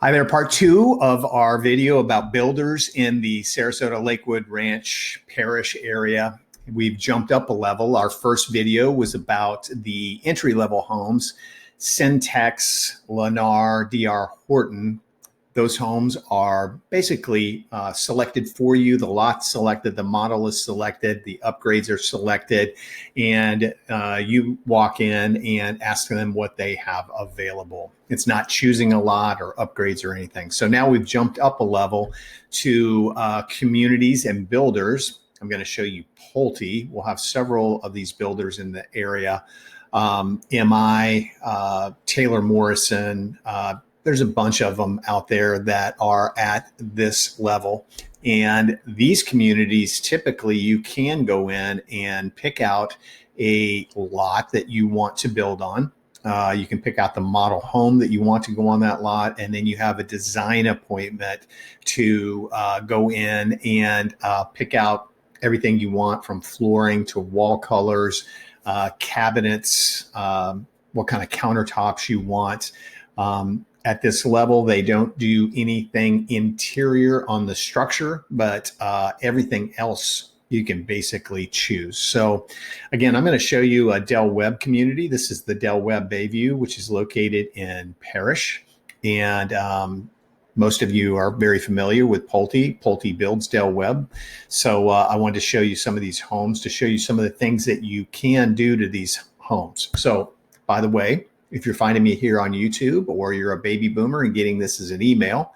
Hi there, part two of our video about builders in the Sarasota-Lakewood Ranch Parrish area. We've jumped up a level. Our first video was about the entry-level homes, Centex, Lennar, DR Horton. Those homes are basically selected for you. The lot's selected, the model is selected, the upgrades are selected, and you walk in and ask them what they have available. It's not choosing a lot or upgrades or anything. So now we've jumped up a level to communities and builders. I'm going to show you Pulte. We'll have several of these builders in the area. MI, Taylor Morrison, there's a bunch of them out there that are at this level. And these communities, typically you can go in and pick out a lot that you want to build on. You can pick out the model home that you want to go on that lot. And then you have a design appointment to go in and pick out everything you want, from flooring to wall colors, cabinets, what kind of countertops you want. At this level, they don't do anything interior on the structure, but everything else you can basically choose. So again, I'm going to show you a Del Webb community. This is the Del Webb Bayview, which is located in Parrish. And most of you are very familiar with Pulte. Pulte builds Del Webb. So I wanted to show you some of these homes, to show you some of the things that you can do to these homes. So by the way, if you're finding me here on YouTube, or you're a baby boomer and getting this as an email,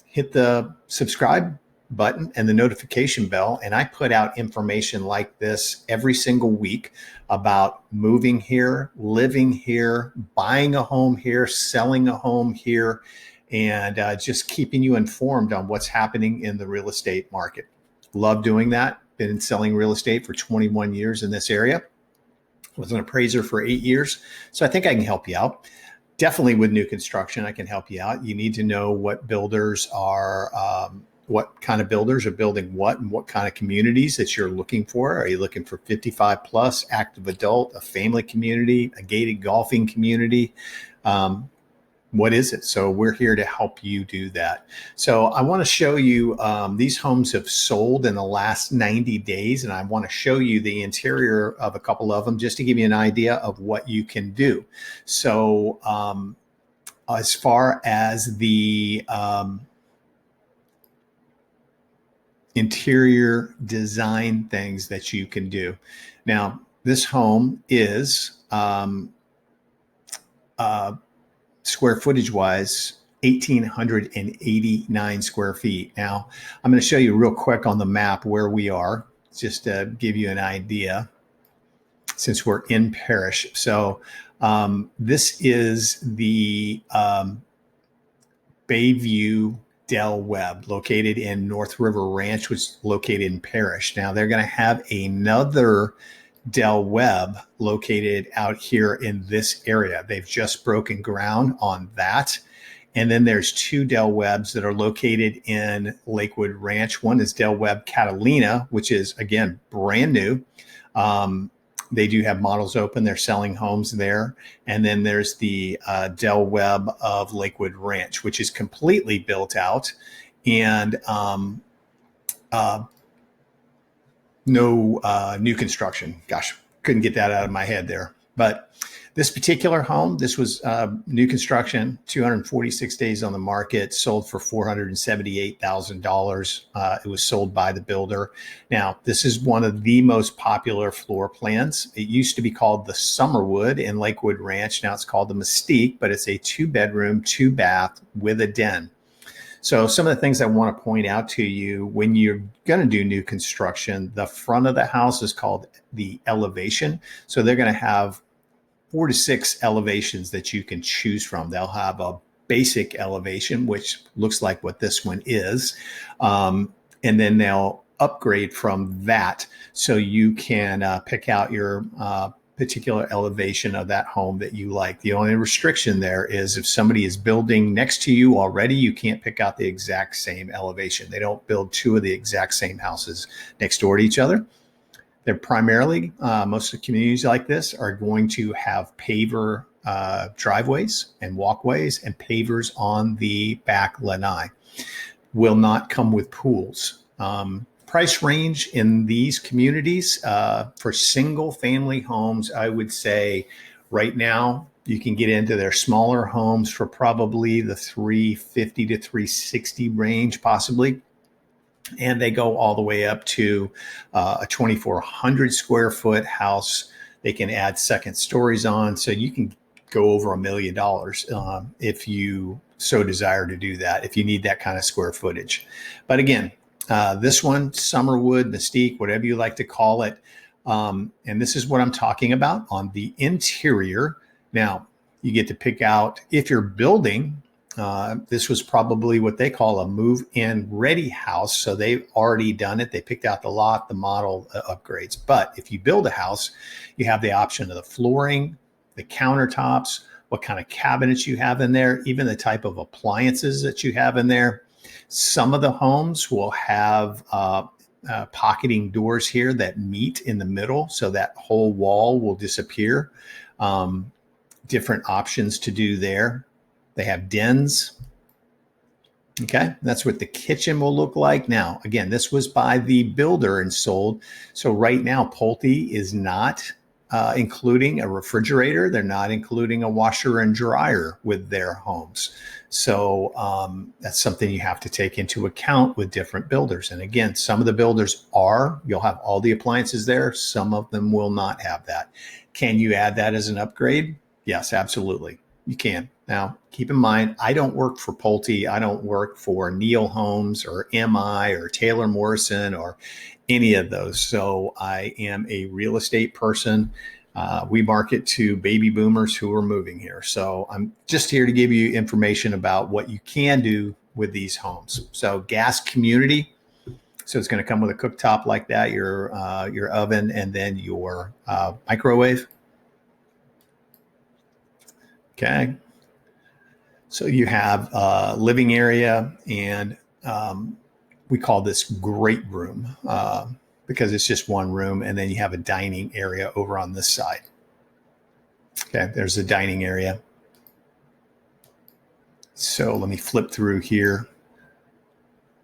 hit the subscribe button and the notification bell. And I put out information like this every single week about moving here, living here, buying a home here, selling a home here, and just keeping you informed on what's happening in the real estate market. Love doing that. Been selling real estate for 21 years in this area. Was an appraiser for 8 years. So I think I can help you out. Definitely with new construction, I can help you out. You need to know what builders are, what kind of builders are building what, and what kind of communities that you're looking for. Are you looking for 55 plus, active adult, a family community, a gated golfing community? What is it? So we're here to help you do that. So I want to show you, these homes have sold in the last 90 days, and I want to show you the interior of a couple of them just to give you an idea of what you can do. So as far as the interior design things that you can do. Now, this home is square footage wise, 1,889 square feet. Now, I'm going to show you real quick on the map where we are, just to give you an idea, since we're in Parrish. So this is the Bayview Del Webb, located in North River Ranch, which is located in Parrish. Now, they're going to have another Del Webb located out here in this area. They've just broken ground on that. And then there's two Del Webbs that are located in Lakewood Ranch. One is Del Webb Catalina, which is, again, brand new. They do have models open. They're selling homes there. And then there's the Del Webb of Lakewood Ranch, which is completely built out, and no new construction. Gosh, couldn't get that out of my head there. But this particular home, this was new construction, 246 days on the market, sold for $478,000. It was sold by the builder. Now, this is one of the most popular floor plans. It used to be called the Summerwood in Lakewood Ranch. Now it's called the Mystique, but it's a 2-bedroom, 2-bath with a den. So some of the things I want to point out to you when you're going to do new construction, the front of the house is called the elevation. So they're going to have 4 to 6 elevations that you can choose from. They'll have a basic elevation, which looks like what this one is. And then they'll upgrade from that. So you can pick out your particular elevation of that home that you like. The only restriction there is if somebody is building next to you already, you can't pick out the exact same elevation. They don't build two of the exact same houses next door to each other. They're primarily, most of the communities like this are going to have paver driveways and walkways and pavers on the back lanai. Will not come with pools. Price range in these communities for single family homes, I would say right now you can get into their smaller homes for probably the 350 to 360 range possibly. And they go all the way up to a 2,400 square foot house. They can add second stories on. So you can go over $1 million if you so desire to do that, if you need that kind of square footage. But again, this one, Summerwood, Mystique, whatever you like to call it. And this is what I'm talking about on the interior. Now, you get to pick out if you're building. This was probably what they call a move-in ready house. So they've already done it. They picked out the lot, the model, upgrades. But if you build a house, you have the option of the flooring, the countertops, what kind of cabinets you have in there, even the type of appliances that you have in there. Some of the homes will have pocketing doors here that meet in the middle, so that whole wall will disappear. Different options to do there. They have dens. Okay, that's what the kitchen will look like. Now, again, this was by the builder and sold. So right now, Pulte is not including a refrigerator. They're not including a washer and dryer with their homes. So that's something you have to take into account with different builders. And again, some of the builders you'll have all the appliances there. Some of them will not have that. Can you add that as an upgrade? Yes, absolutely. You can. Now, keep in mind, I don't work for Pulte. I don't work for Neil Homes or MI or Taylor Morrison or any of those. So I am a real estate person. We market to baby boomers who are moving here. So I'm just here to give you information about what you can do with these homes. So gas community. So it's going to come with a cooktop like that, your oven, and then your microwave. Okay. So you have a living area, and we call this great room because it's just one room. And then you have a dining area over on this side. Okay, there's the dining area. So let me flip through here.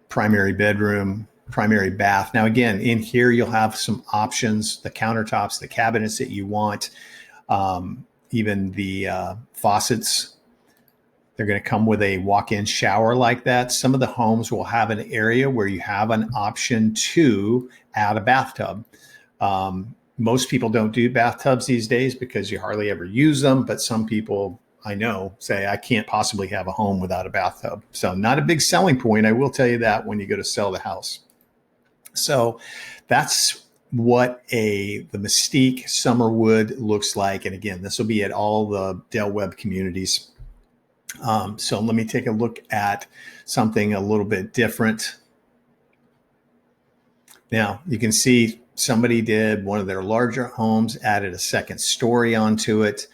Primary bedroom, primary bath. Now, again, in here, you'll have some options, the countertops, the cabinets that you want, even the faucets. They're going to come with a walk-in shower like that. Some of the homes will have an area where you have an option to add a bathtub. Most people don't do bathtubs these days because you hardly ever use them. But some people I know say, I can't possibly have a home without a bathtub. So not a big selling point. I will tell you that when you go to sell the house. So that's what the Mystique Summerwood looks like. And again, this will be at all the Del Webb communities. So let me take a look at something a little bit different. Now you can see somebody did one of their larger homes, added a second story onto it.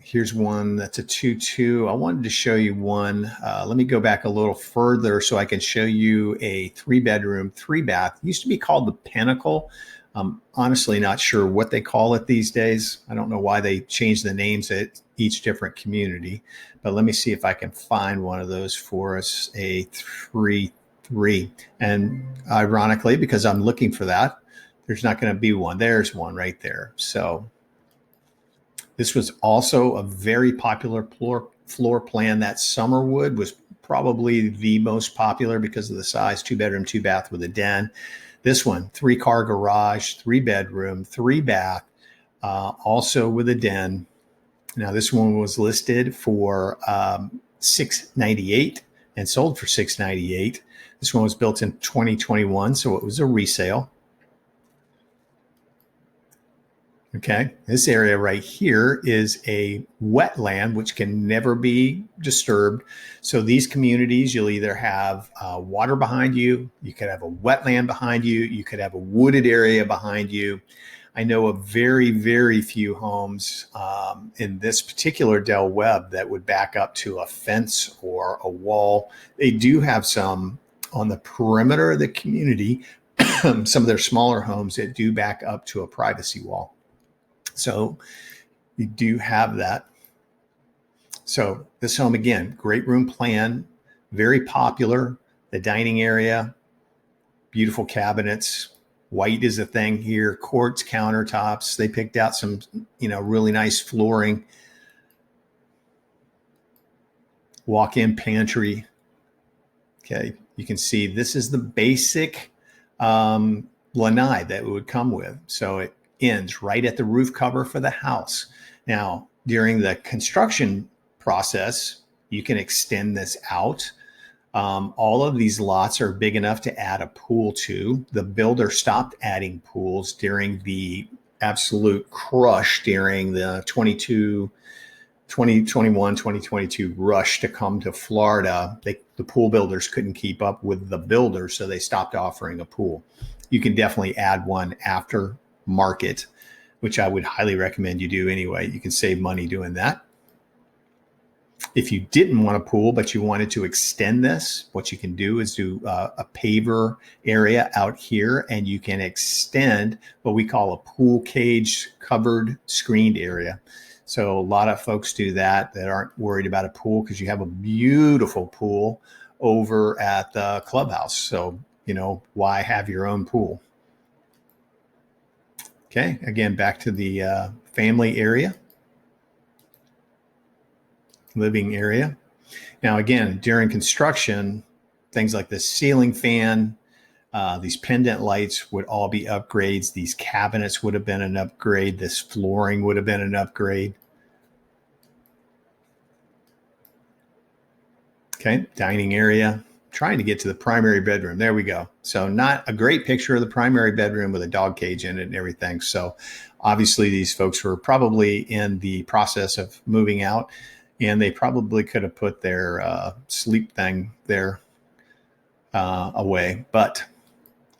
Here's one that's a 2-2. I wanted to show you one. Let me go back a little further so I can show you a 3-bedroom, 3-bath. It used to be called the Pinnacle. I'm honestly not sure what they call it these days. I don't know why they changed the names at each different community, but let me see if I can find one of those for us, a 3-3. And ironically, because I'm looking for that, there's not going to be one. There's one right there. So this was also a very popular floor plan. That Summerwood was probably the most popular because of the size, 2-bedroom, 2-bath with a den. This one, 3-car garage, 3-bedroom, 3-bath, also with a den. Now this one was listed for $698 and sold for $698. This one was built in 2021, so it was a resale. Okay, this area right here is a wetland which can never be disturbed. So these communities, you'll either have water behind you, you could have a wetland behind you, you could have a wooded area behind you. I know of very, very few homes in this particular Del Webb that would back up to a fence or a wall. They do have some on the perimeter of the community, some of their smaller homes that do back up to a privacy wall. So You do have that. So this home, again, great room plan, very popular. The dining area, beautiful cabinets. White is a thing here. Quartz countertops. They picked out some, really nice flooring. Walk-in pantry. Okay, you can see this is the basic lanai that it would come with. So it ends right at the roof cover for the house. Now, during the construction process, you can extend this out. All of these lots are big enough to add a pool to. The builder stopped adding pools during the absolute crush during the 2021, 2022 rush to come to Florida. The pool builders couldn't keep up with the builders, so they stopped offering a pool. You can definitely add one after market, which I would highly recommend you do anyway. You can save money doing that. If you didn't want a pool, but you wanted to extend this, what you can do is do a paver area out here, and you can extend what we call a pool cage covered screened area. So a lot of folks do that aren't worried about a pool, because you have a beautiful pool over at the clubhouse. So, why have your own pool? Okay, again, back to the family area. Living area. Now, again, during construction, things like this ceiling fan, these pendant lights would all be upgrades. These cabinets would have been an upgrade. This flooring would have been an upgrade. Okay, dining area. Trying to get to the primary bedroom. There we go. So not a great picture of the primary bedroom with a dog cage in it and everything. So obviously these folks were probably in the process of moving out, and they probably could have put their sleep thing there away, but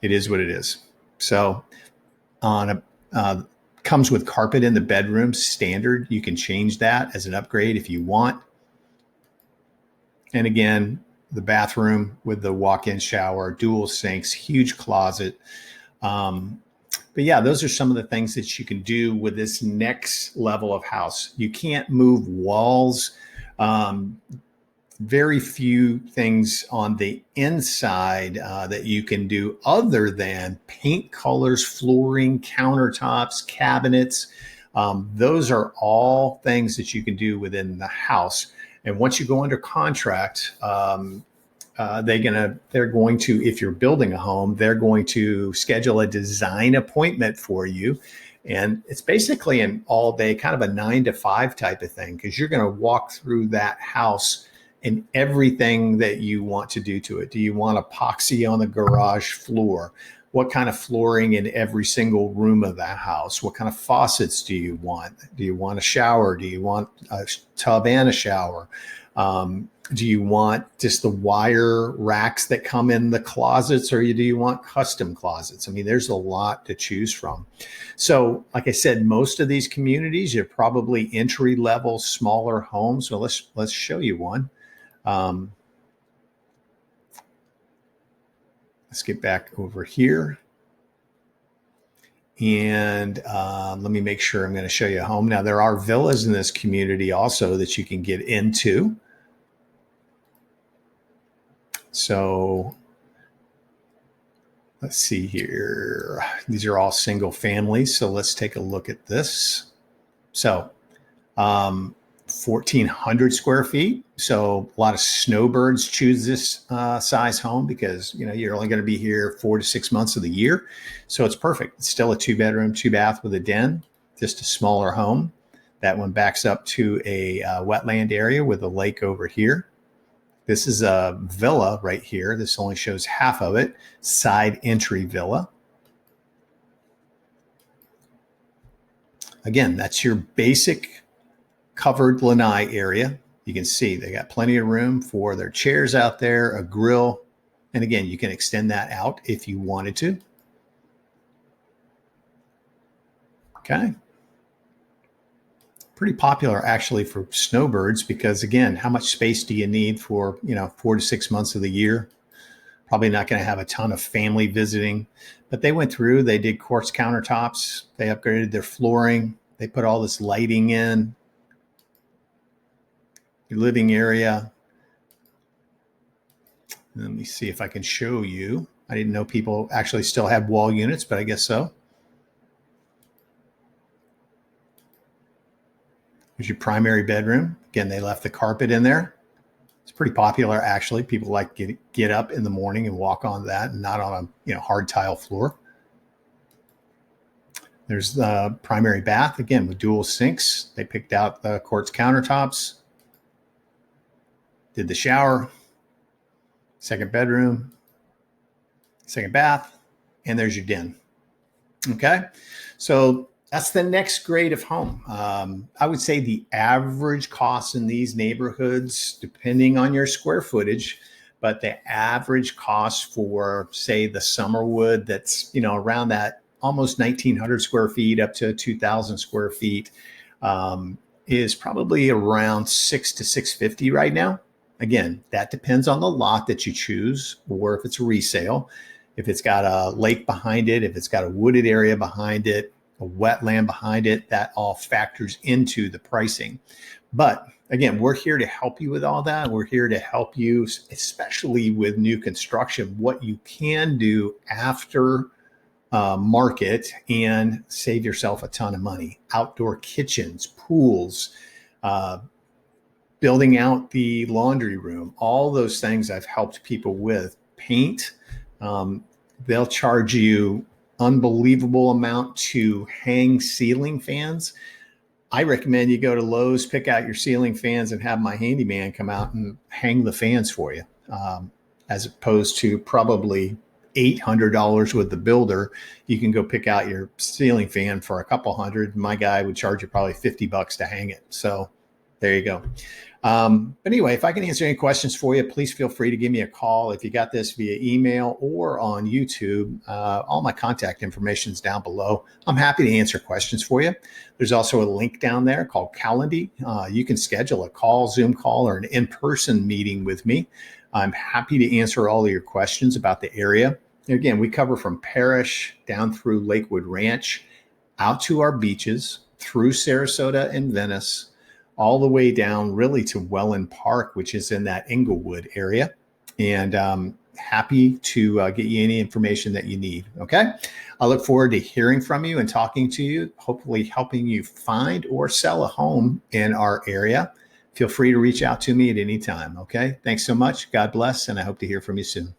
it is what it is. So comes with carpet in the bedroom, standard. You can change that as an upgrade if you want. And again, the bathroom with the walk-in shower, dual sinks, huge closet. But yeah, those are some of the things that you can do with this next level of house. You can't move walls. Very few things on the inside that you can do other than paint colors, flooring, countertops, cabinets. Those are all things that you can do within the house. And once you go under contract, they're going to, if you're building a home, they're going to schedule a design appointment for you. And it's basically an all day, kind of a 9 to 5 type of thing, because you're going to walk through that house and everything that you want to do to it. Do you want epoxy on the garage floor? What kind of flooring in every single room of that house? What kind of faucets do you want? Do you want a shower? Do you want a tub and a shower? Do you want just the wire racks that come in the closets, or do you want custom closets? I mean, there's a lot to choose from. So like I said, most of these communities are probably entry-level, smaller homes. So let's show you one. Let's get back over here. And let me make sure I'm going to show you a home. Now, there are villas in this community also that you can get into. So let's see here. These are all single families. So let's take a look at this. So 1,400 square feet. So a lot of snowbirds choose this size home because, you're only going to be here 4 to 6 months of the year. So it's perfect. It's still a 2-bedroom, 2-bath with a den, just a smaller home. That one backs up to a wetland area with a lake over here. This is a villa right here. This only shows half of it. Side entry villa. Again, that's your basic covered lanai area. You can see they got plenty of room for their chairs out there, a grill. And again, you can extend that out if you wanted to. Okay. Pretty popular actually for snowbirds because, again, how much space do you need for, 4 to 6 months of the year? Probably not going to have a ton of family visiting, but they went through, they did quartz countertops. They upgraded their flooring. They put all this lighting in your living area. Let me see if I can show you. I didn't know people actually still have wall units, but I guess so. Here's your primary bedroom. Again, they left the carpet in there. It's pretty popular, actually. People like get up in the morning and walk on that and not on a hard tile floor. There's the primary bath, again, with dual sinks. They picked out the quartz countertops, did the shower, second bedroom, second bath, and there's your den. Okay, so that's the next grade of home. I would say the average cost in these neighborhoods, depending on your square footage, but the average cost for, say, the Summerwood that's, around that almost 1,900 square feet up to 2,000 square feet is probably around $600 to $650 right now. Again, that depends on the lot that you choose or if it's a resale. If it's got a lake behind it, if it's got a wooded area behind it, a wetland behind it, that all factors into the pricing. But again, we're here to help you with all that. We're here to help you, especially with new construction, what you can do after market and save yourself a ton of money. Outdoor kitchens, pools, building out the laundry room, all those things I've helped people with. Paint, they'll charge you unbelievable amount to hang ceiling fans. I recommend you go to Lowe's, pick out your ceiling fans, and have my handyman come out and hang the fans for you, as opposed to probably $800 with the builder. You can go pick out your ceiling fan for a couple hundred. My guy would charge you probably $50 to hang it. So there you go. But anyway, if I can answer any questions for you, please feel free to give me a call. If you got this via email or on YouTube, all my contact information is down below. I'm happy to answer questions for you. There's also a link down there called Calendly. You can schedule a call, Zoom call, or an in-person meeting with me. I'm happy to answer all of your questions about the area. Again, we cover from Parrish down through Lakewood Ranch, out to our beaches, through Sarasota and Venice, all the way down really to Welland Park, which is in that Inglewood area. And happy to get you any information that you need. Okay. I look forward to hearing from you and talking to you, hopefully helping you find or sell a home in our area. Feel free to reach out to me at any time. Okay. Thanks so much. God bless. And I hope to hear from you soon.